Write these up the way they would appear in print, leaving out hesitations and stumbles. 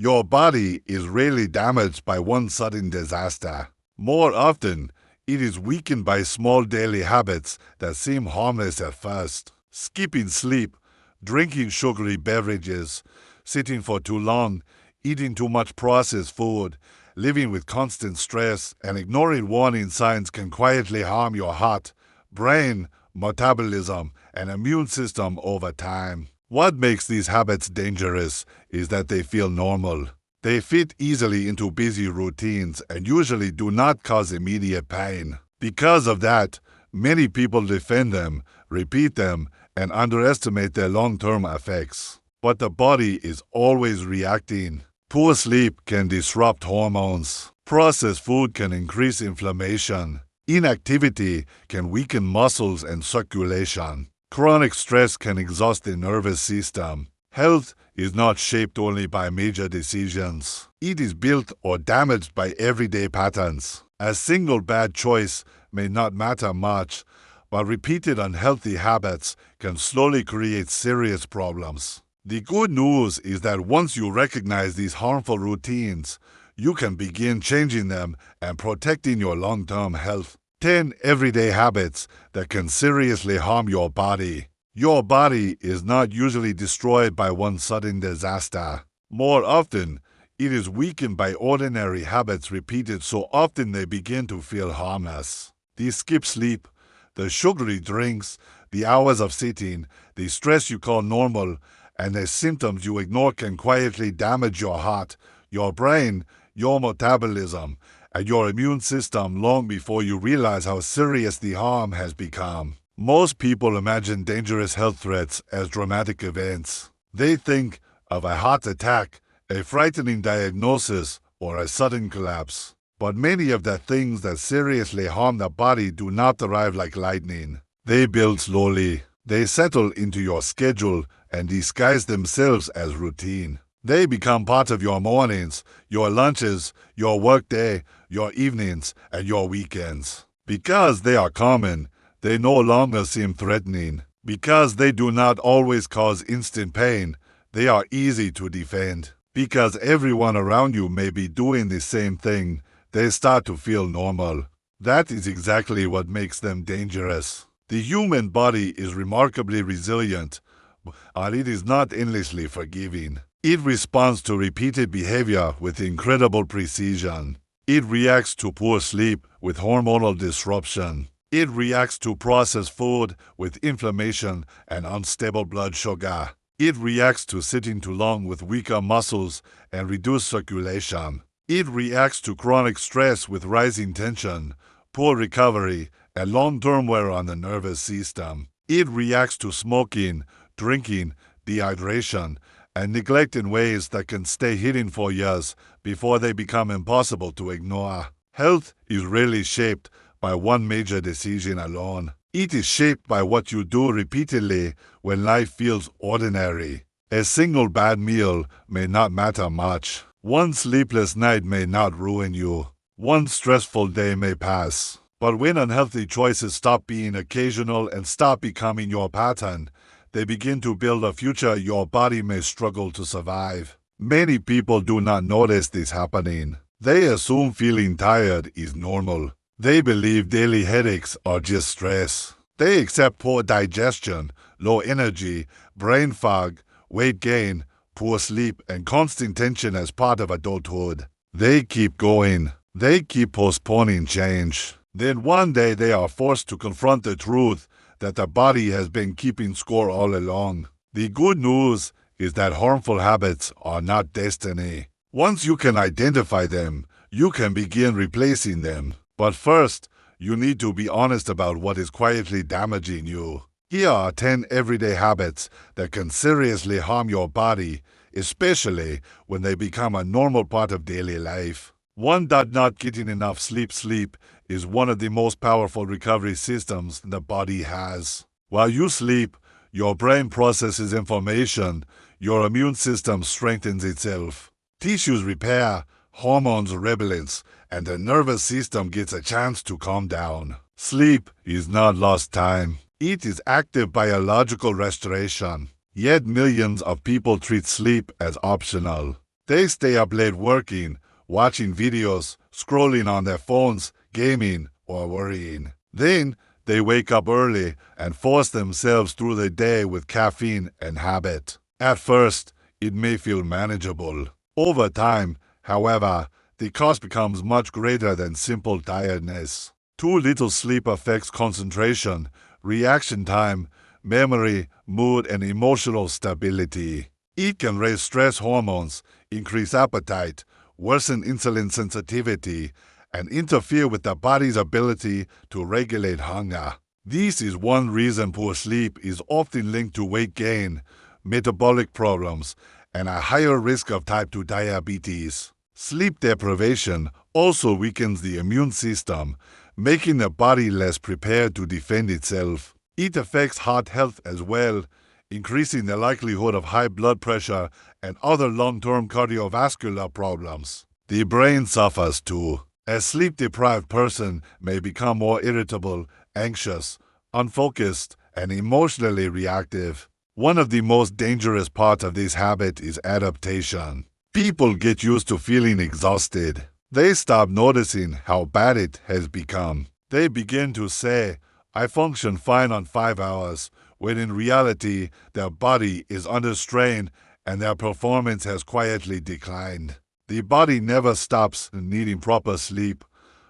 Your body is rarely damaged by one sudden disaster. More often, it is weakened by small daily habits that seem harmless at first. Skipping sleep, drinking sugary beverages, sitting for too long, eating too much processed food, living with constant stress, and ignoring warning signs can quietly harm your heart, brain, metabolism, and immune system over time. What makes these habits dangerous is that they feel normal. They fit easily into busy routines and usually do not cause immediate pain. Because of that, many people defend them, repeat them, and underestimate their long-term effects. But the body is always reacting. Poor sleep can disrupt hormones. Processed food can increase inflammation. Inactivity can weaken muscles and circulation. Chronic stress can exhaust the nervous system. Health is not shaped only by major decisions. It is built or damaged by everyday patterns. A single bad choice may not matter much, but repeated unhealthy habits can slowly create serious problems. The good news is that once you recognize these harmful routines, you can begin changing them and protecting your long-term health. 10 everyday habits that can seriously harm your body. Your body is not usually destroyed by one sudden disaster. More often, it is weakened by ordinary habits repeated so often they begin to feel harmless. The skip sleep, the sugary drinks, the hours of sitting, the stress you call normal, and the symptoms you ignore can quietly damage your heart, your brain, your metabolism, and your immune system long before you realize how serious the harm has become. Most people imagine dangerous health threats as dramatic events. They think of a heart attack, a frightening diagnosis, or a sudden collapse. But many of the things that seriously harm the body do not arrive like lightning. They build slowly. They settle into your schedule and disguise themselves as routine. They become part of your mornings, your lunches, your workday, your evenings, and your weekends. Because they are common, they no longer seem threatening. Because they do not always cause instant pain, they are easy to defend. Because everyone around you may be doing the same thing, they start to feel normal. That is exactly what makes them dangerous. The human body is remarkably resilient, but it is not endlessly forgiving. It responds to repeated behavior with incredible precision. It reacts to poor sleep with hormonal disruption. It reacts to processed food with inflammation and unstable blood sugar. It reacts to sitting too long with weaker muscles and reduced circulation. It reacts to chronic stress with rising tension, poor recovery, and long-term wear on the nervous system. It reacts to smoking, drinking, dehydration, and neglect in ways that can stay hidden for years before they become impossible to ignore. Health is rarely shaped by one major decision alone. It is shaped by what you do repeatedly when life feels ordinary. A single bad meal may not matter much. One sleepless night may not ruin you. One stressful day may pass. But when unhealthy choices stop being occasional and start becoming your pattern, they begin to build a future your body may struggle to survive. Many people do not notice this happening. They assume feeling tired is normal. They believe daily headaches are just stress. They accept poor digestion, low energy, brain fog, weight gain, poor sleep, and constant tension as part of adulthood. They keep going. They keep postponing change. Then one day they are forced to confront the truth that the body has been keeping score all along. The good news is that harmful habits are not destiny. Once you can identify them, you can begin replacing them. But first, you need to be honest about what is quietly damaging you. Here are 10 everyday habits that can seriously harm your body, especially when they become a normal part of daily life. 1. Not getting enough sleep. Sleep is one of the most powerful recovery systems the body has. While you sleep, your brain processes information, your immune system strengthens itself, tissues repair, hormones rebalance, and the nervous system gets a chance to calm down. Sleep is not lost time. It is active biological restoration. Yet millions of people treat sleep as optional. They stay up late working, watching videos, scrolling on their phones, gaming, or worrying. Then they wake up early and force themselves through the day with caffeine and habit. At first, it may feel manageable. Over time, however, the cost becomes much greater than simple tiredness. Too little sleep affects concentration, reaction time, memory, mood, and emotional stability. It can raise stress hormones, increase appetite, worsen insulin sensitivity, and interfere with the body's ability to regulate hunger. This is one reason poor sleep is often linked to weight gain, metabolic problems, and a higher risk of type 2 diabetes. Sleep deprivation also weakens the immune system, making the body less prepared to defend itself. It affects heart health as well, increasing the likelihood of high blood pressure and other long-term cardiovascular problems. The brain suffers too. A sleep-deprived person may become more irritable, anxious, unfocused, and emotionally reactive. One of the most dangerous parts of this habit is adaptation. People get used to feeling exhausted. They stop noticing how bad it has become. They begin to say, "I function fine on 5 hours," when in reality, their body is under strain and their performance has quietly declined. The body never stops needing proper sleep,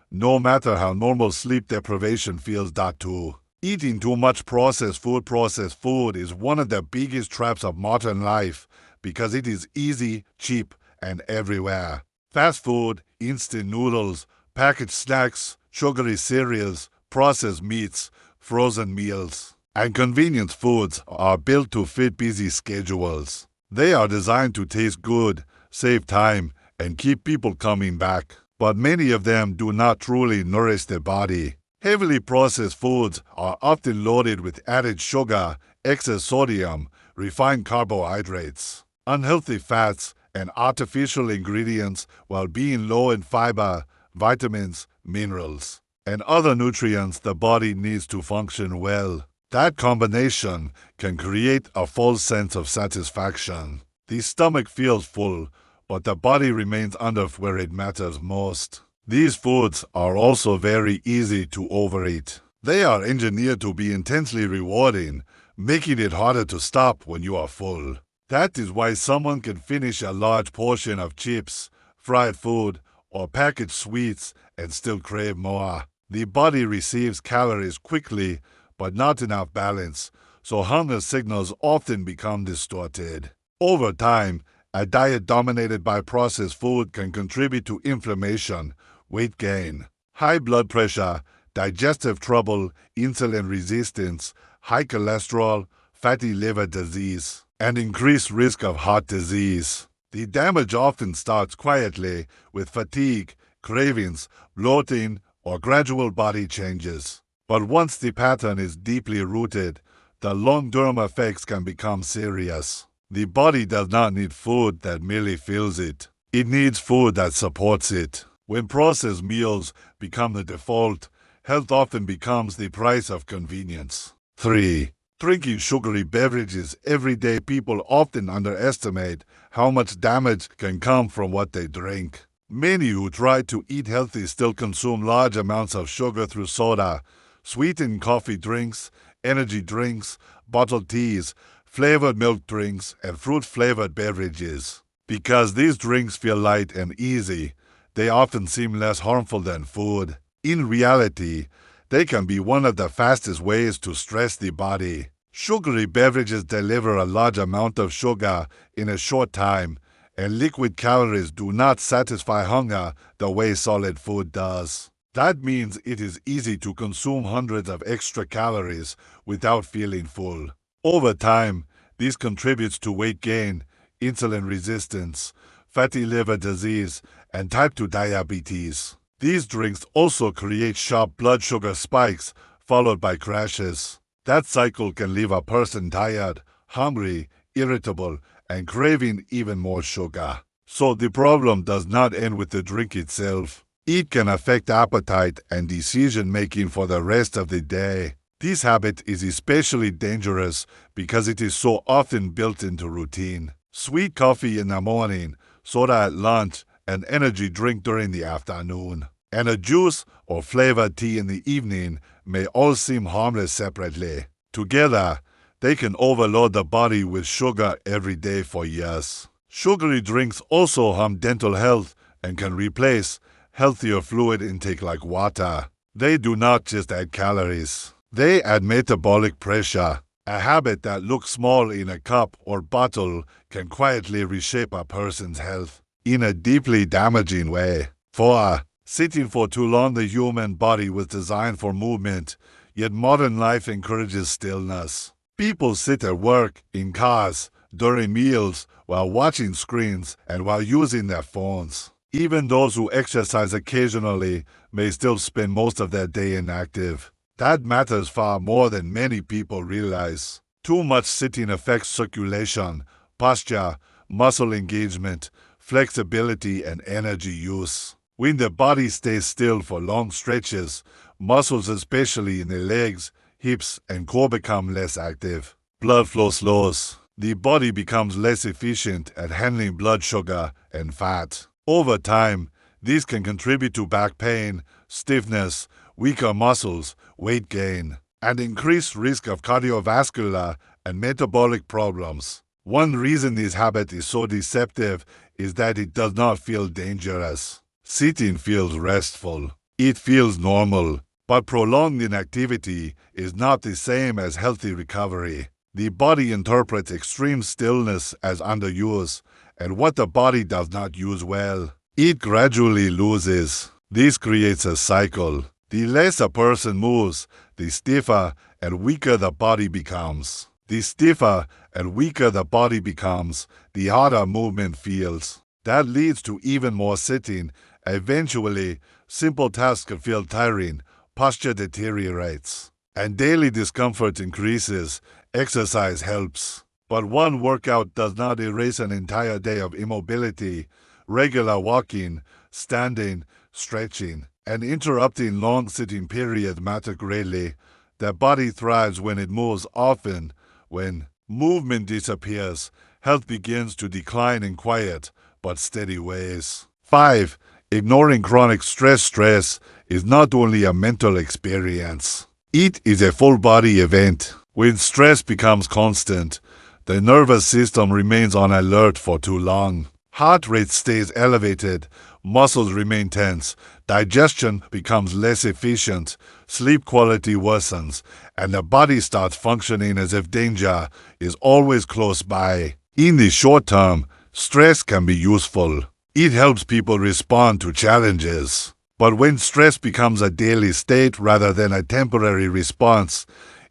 no matter how normal sleep deprivation feels too. Eating too much processed food is one of the biggest traps of modern life because it is easy, cheap, and everywhere. Fast food, instant noodles, packaged snacks, sugary cereals, processed meats, frozen meals, and convenience foods are built to fit busy schedules. They are designed to taste good, save time, and keep people coming back. But many of them do not truly nourish the body. Heavily processed foods are often loaded with added sugar, excess sodium, refined carbohydrates, unhealthy fats, and artificial ingredients, while being low in fiber, vitamins, minerals, and other nutrients the body needs to function well. That combination can create a false sense of satisfaction. The stomach feels full, but the body remains under where it matters most. These foods are also very easy to overeat. They are engineered to be intensely rewarding, making it harder to stop when you are full. That is why someone can finish a large portion of chips, fried food, or packaged sweets and still crave more. The body receives calories quickly, but not enough balance, so hunger signals often become distorted. Over time, a diet dominated by processed food can contribute to inflammation, weight gain, high blood pressure, digestive trouble, insulin resistance, high cholesterol, fatty liver disease, and increased risk of heart disease. The damage often starts quietly with fatigue, cravings, bloating, or gradual body changes. But once the pattern is deeply rooted, the long-term effects can become serious. The body does not need food that merely fills it. It needs food that supports it. When processed meals become the default, health often becomes the price of convenience. 3. Drinking sugary beverages every day. People often underestimate how much damage can come from what they drink. Many who try to eat healthy still consume large amounts of sugar through soda, sweetened coffee drinks, energy drinks, bottled teas, flavored milk drinks, and fruit-flavored beverages. Because these drinks feel light and easy, they often seem less harmful than food. In reality, they can be one of the fastest ways to stress the body. Sugary beverages deliver a large amount of sugar in a short time, and liquid calories do not satisfy hunger the way solid food does. That means it is easy to consume hundreds of extra calories without feeling full. Over time, this contributes to weight gain, insulin resistance, fatty liver disease, and type 2 diabetes. These drinks also create sharp blood sugar spikes, followed by crashes. That cycle can leave a person tired, hungry, irritable, and craving even more sugar. So the problem does not end with the drink itself. It can affect appetite and decision-making for the rest of the day. This habit is especially dangerous because it is so often built into routine. Sweet coffee in the morning, soda at lunch, and energy drink during the afternoon. And a juice or flavored tea in the evening may all seem harmless separately. Together, they can overload the body with sugar every day for years. Sugary drinks also harm dental health and can replace healthier fluid intake like water. They do not just add calories. They add metabolic pressure. A habit that looks small in a cup or bottle can quietly reshape a person's health in a deeply damaging way. 4. Sitting for too long. The human body was designed for movement, yet modern life encourages stillness. People sit at work, in cars, during meals, while watching screens, and while using their phones. Even those who exercise occasionally may still spend most of their day inactive. That matters far more than many people realize. Too much sitting affects circulation, posture, muscle engagement, flexibility, and energy use. When the body stays still for long stretches, muscles, especially in the legs, hips, and core, become less active. Blood flow slows. The body becomes less efficient at handling blood sugar and fat. Over time, these can contribute to back pain, stiffness, weaker muscles, weight gain, and increased risk of cardiovascular and metabolic problems. One reason this habit is so deceptive is that it does not feel dangerous. Sitting feels restful. It feels normal. But prolonged inactivity is not the same as healthy recovery. The body interprets extreme stillness as underuse, and what the body does not use well, it gradually loses. This creates a cycle. The less a person moves, the stiffer and weaker the body becomes. The stiffer and weaker the body becomes, the harder movement feels. That leads to even more sitting. Eventually, simple tasks can feel tiring, posture deteriorates, and daily discomfort increases. Exercise helps, but one workout does not erase an entire day of immobility. Regular walking, standing, stretching, and interrupting long sitting periods matter greatly. The body thrives when it moves often. When movement disappears, health begins to decline in quiet but steady ways. 5. Ignoring chronic stress. Stress is not only a mental experience. It is a full-body event. When stress becomes constant, the nervous system remains on alert for too long. Heart rate stays elevated, muscles remain tense, digestion becomes less efficient, sleep quality worsens, and the body starts functioning as if danger is always close by. In the short term, stress can be useful. It helps people respond to challenges. But when stress becomes a daily state rather than a temporary response,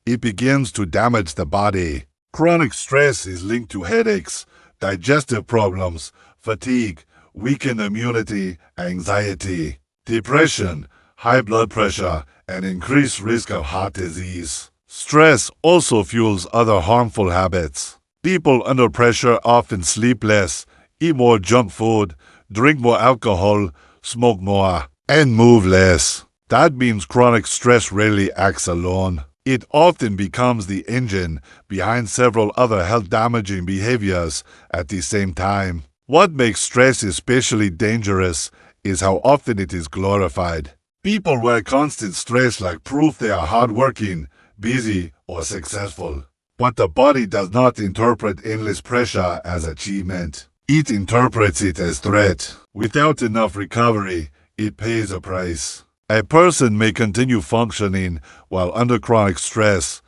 it begins to damage the body. Chronic stress is linked to headaches, digestive problems, fatigue, weakened immunity, anxiety, depression, high blood pressure, and increased risk of heart disease. Stress also fuels other harmful habits. People under pressure often sleep less, eat more junk food, drink more alcohol, smoke more, and move less. That means chronic stress rarely acts alone. It often becomes the engine behind several other health-damaging behaviors at the same time. What makes stress especially dangerous is how often it is glorified. People wear constant stress like proof they are hardworking, busy, or successful. But the body does not interpret endless pressure as achievement. It interprets it as threat. Without enough recovery, it pays a price. A person may continue functioning while under chronic stress,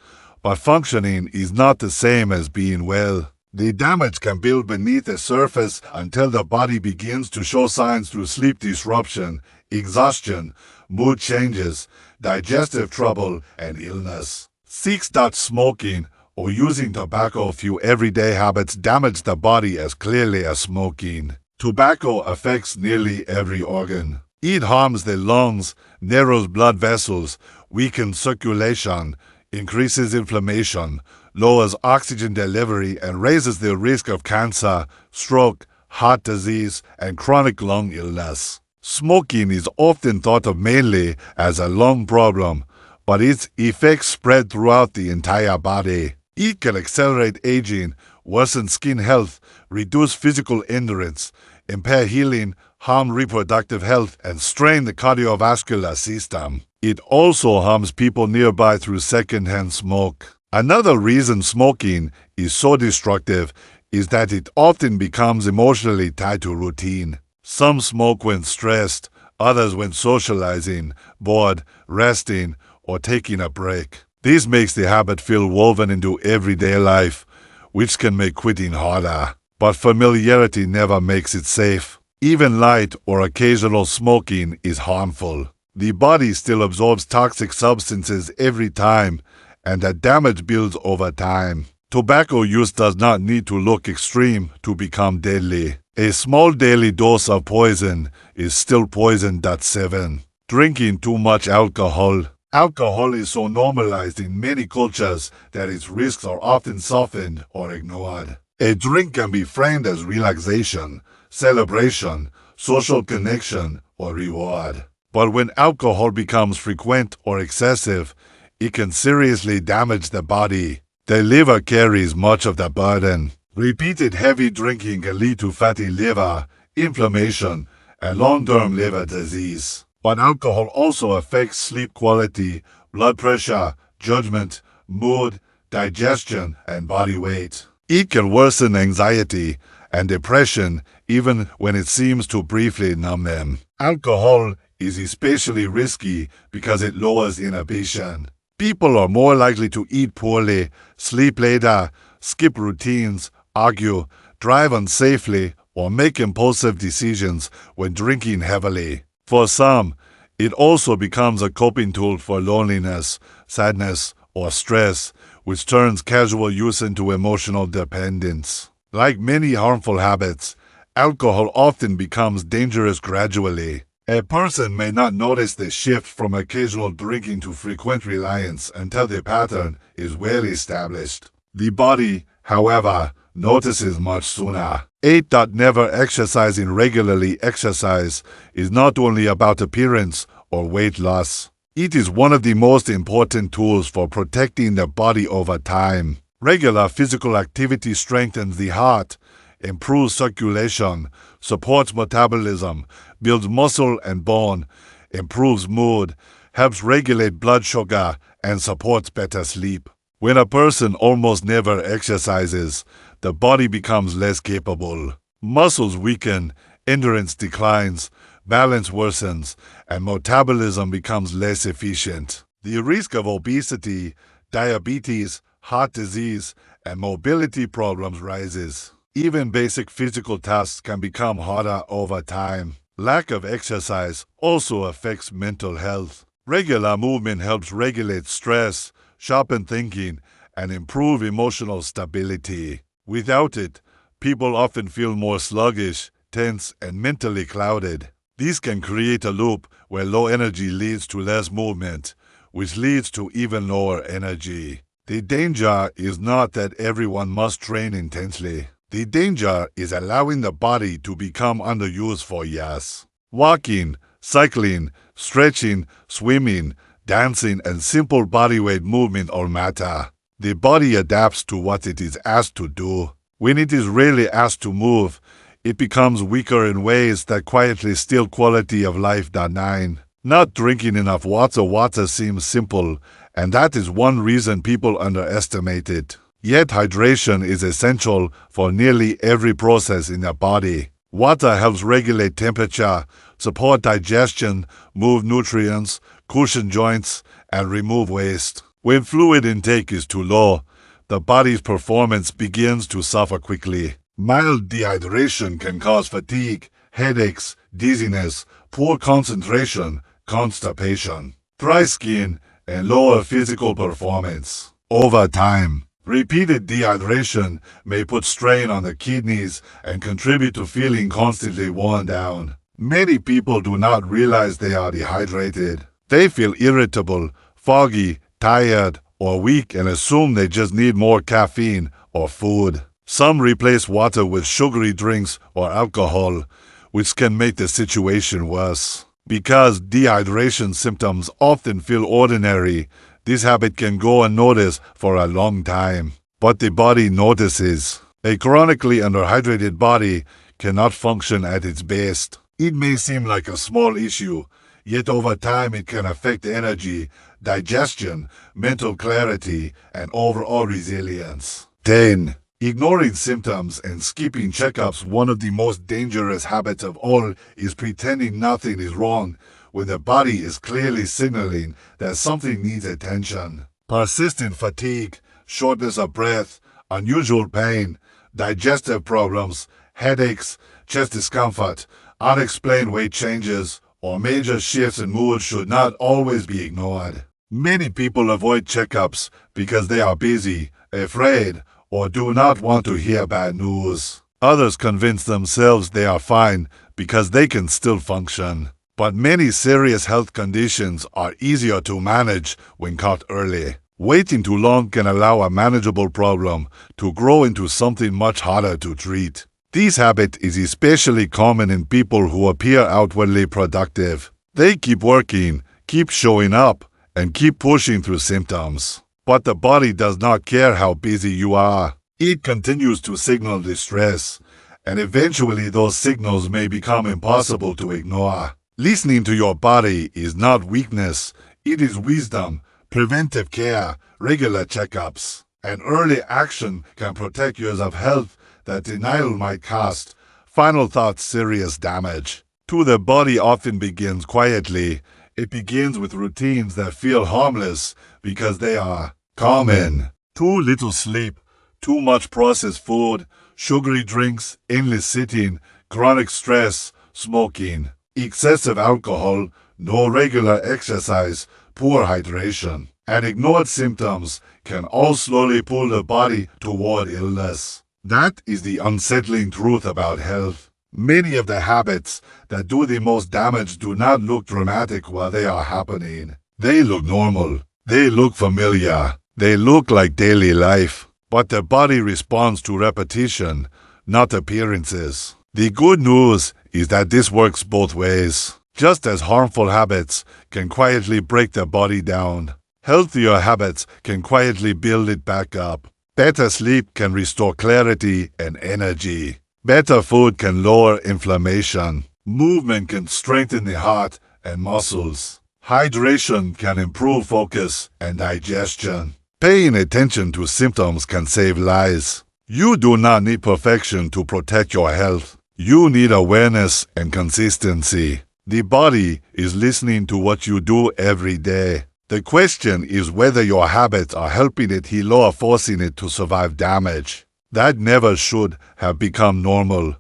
but functioning is not the same as being well. The damage can build beneath the surface until the body begins to show signs through sleep disruption, exhaustion, mood changes, digestive trouble, and illness. 6. Smoking or using tobacco. Few everyday habits damage the body as clearly as smoking. Tobacco affects nearly every organ. It harms the lungs, narrows blood vessels, weakens circulation, increases inflammation, lowers oxygen delivery, and raises the risk of cancer, stroke, heart disease, and chronic lung illness. Smoking is often thought of mainly as a lung problem, but its effects spread throughout the entire body. It can accelerate aging, worsen skin health, reduce physical endurance, impair healing, harm reproductive health, and strain the cardiovascular system. It also harms people nearby through secondhand smoke. Another reason smoking is so destructive is that it often becomes emotionally tied to routine. Some smoke when stressed, others when socializing, bored, resting, or taking a break. This makes the habit feel woven into everyday life, which can make quitting harder. But familiarity never makes it safe. Even light or occasional smoking is harmful. The body still absorbs toxic substances every time, and that damage builds over time. Tobacco use does not need to look extreme to become deadly. A small daily dose of poison is still poison. 7. Drinking too much alcohol. Alcohol is so normalized in many cultures that its risks are often softened or ignored. A drink can be framed as relaxation, celebration, social connection, or reward. But when alcohol becomes frequent or excessive, it can seriously damage the body. The liver carries much of the burden. Repeated heavy drinking can lead to fatty liver, inflammation, and long-term liver disease. But alcohol also affects sleep quality, blood pressure, judgment, mood, digestion, and body weight. It can worsen anxiety and depression even when it seems to briefly numb them. Alcohol is especially risky because it lowers inhibition. People are more likely to eat poorly, sleep later, skip routines, argue, drive unsafely, or make impulsive decisions when drinking heavily. For some, it also becomes a coping tool for loneliness, sadness, or stress, which turns casual use into emotional dependence. Like many harmful habits, alcohol often becomes dangerous gradually. A person may not notice the shift from occasional drinking to frequent reliance until the pattern is well established. The body, however, notices much sooner. 8. Never exercising regularly. Exercise is not only about appearance or weight loss. It is one of the most important tools for protecting the body over time. Regular physical activity strengthens the heart, improves circulation, supports metabolism, builds muscle and bone, improves mood, helps regulate blood sugar, and supports better sleep. When a person almost never exercises, the body becomes less capable. Muscles weaken, endurance declines, balance worsens, and metabolism becomes less efficient. The risk of obesity, diabetes, heart disease, and mobility problems rises. Even basic physical tasks can become harder over time. Lack of exercise also affects mental health. Regular movement helps regulate stress, sharpen thinking, and improve emotional stability. Without it, people often feel more sluggish, tense, and mentally clouded. This can create a loop where low energy leads to less movement, which leads to even lower energy. The danger is not that everyone must train intensely. The danger is allowing the body to become underused for years. Walking, cycling, stretching, swimming, dancing, and simple bodyweight movement all matter. The body adapts to what it is asked to do. When it is rarely asked to move, it becomes weaker in ways that quietly steal quality of life. 9. Not drinking enough water. Water seems simple, and that is one reason people underestimate it. Yet hydration is essential for nearly every process in the body. Water helps regulate temperature, support digestion, move nutrients, cushion joints, and remove waste. When fluid intake is too low, the body's performance begins to suffer quickly. Mild dehydration can cause fatigue, headaches, dizziness, poor concentration, constipation, dry skin, and lower physical performance. Over time, repeated dehydration may put strain on the kidneys and contribute to feeling constantly worn down. Many people do not realize they are dehydrated. They feel irritable, foggy, tired, or weak and assume they just need more caffeine or food. Some replace water with sugary drinks or alcohol, which can make the situation worse. Because dehydration symptoms often feel ordinary, this habit can go unnoticed for a long time. But the body notices. A chronically underhydrated body cannot function at its best. It may seem like a small issue, yet over time it can affect energy, digestion, mental clarity, and overall resilience. 10. Ignoring symptoms and skipping checkups. One of the most dangerous habits of all is pretending nothing is wrong when the body is clearly signaling that something needs attention. Persistent fatigue, shortness of breath, unusual pain, digestive problems, headaches, chest discomfort, unexplained weight changes, or major shifts in mood should not always be ignored. Many people avoid checkups because they are busy, afraid, or do not want to hear bad news. Others convince themselves they are fine because they can still function. But many serious health conditions are easier to manage when caught early. Waiting too long can allow a manageable problem to grow into something much harder to treat. This habit is especially common in people who appear outwardly productive. They keep working, keep showing up, and keep pushing through symptoms. But the body does not care how busy you are. It continues to signal distress, and eventually those signals may become impossible to ignore. Listening to your body is not weakness, it is wisdom, preventive care, regular checkups, and early action can protect years of health that denial might cost. Final thought: serious damage to the body often begins quietly. It begins with routines that feel harmless because they are common. Too little sleep, too much processed food, sugary drinks, endless sitting, chronic stress, smoking, excessive alcohol, no regular exercise, poor hydration, and ignored symptoms can all slowly pull the body toward illness. That is the unsettling truth about health. Many of the habits that do the most damage do not look dramatic while they are happening. They look normal. They look familiar. They look like daily life. But the body responds to repetition, not appearances. The good news is that this works both ways. Just as harmful habits can quietly break the body down, healthier habits can quietly build it back up. Better sleep can restore clarity and energy. Better food can lower inflammation. Movement can strengthen the heart and muscles. Hydration can improve focus and digestion. Paying attention to symptoms can save lives. You do not need perfection to protect your health. You need awareness and consistency. The body is listening to what you do every day. The question is whether your habits are helping it heal or forcing it to survive damage. That never should have become normal.